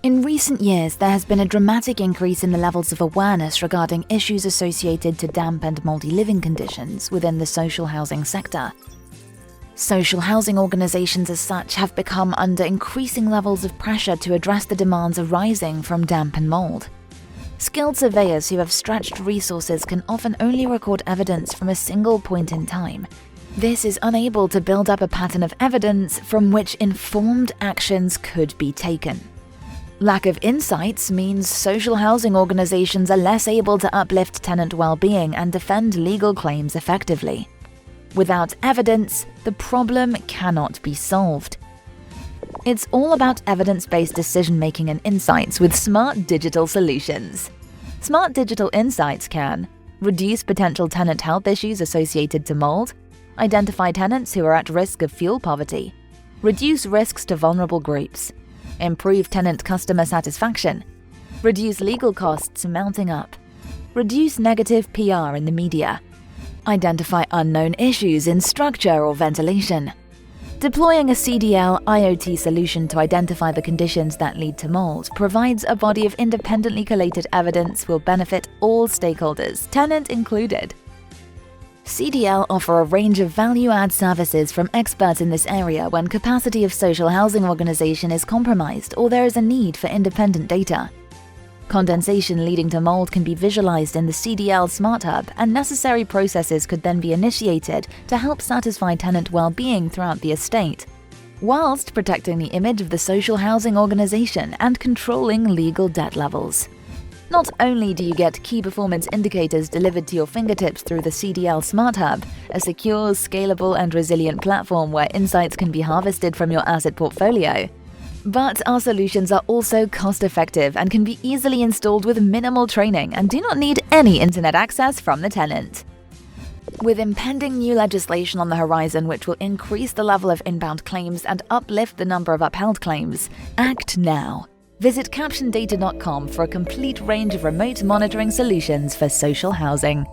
In recent years, there has been a dramatic increase in the levels of awareness regarding issues associated to damp and mouldy living conditions within the social housing sector. Social housing organisations as such have become under increasing levels of pressure to address the demands arising from damp and mould. Skilled surveyors who have stretched resources can often only record evidence from a single point in time. This is unable to build up a pattern of evidence from which informed actions could be taken. Lack of insights means social housing organisations are less able to uplift tenant well-being and defend legal claims effectively. Without evidence, the problem cannot be solved. It's all about evidence-based decision-making and insights with smart digital solutions. Smart digital insights can reduce potential tenant health issues associated to mould, identify tenants who are at risk of fuel poverty, reduce risks to vulnerable groups, improve tenant customer satisfaction, reduce legal costs mounting up, reduce negative PR in the media, identify unknown issues in structure or ventilation. Deploying a CDL IoT solution to identify the conditions that lead to mould provides a body of independently collated evidence will benefit all stakeholders, tenant included. CDL offer a range of value-add services from experts in this area when capacity of social housing organization is compromised or there is a need for independent data. Condensation leading to mould can be visualized in the CDL Smart Hub, and necessary processes could then be initiated to help satisfy tenant well-being throughout the estate, whilst protecting the image of the social housing organization and controlling legal debt levels. Not only do you get key performance indicators delivered to your fingertips through the CDL Smart Hub, a secure, scalable, and resilient platform where insights can be harvested from your asset portfolio, but our solutions are also cost-effective and can be easily installed with minimal training and do not need any internet access from the tenant. With impending new legislation on the horizon which will increase the level of inbound claims and uplift the number of upheld claims, act now. Visit captiondata.com for a complete range of remote monitoring solutions for social housing.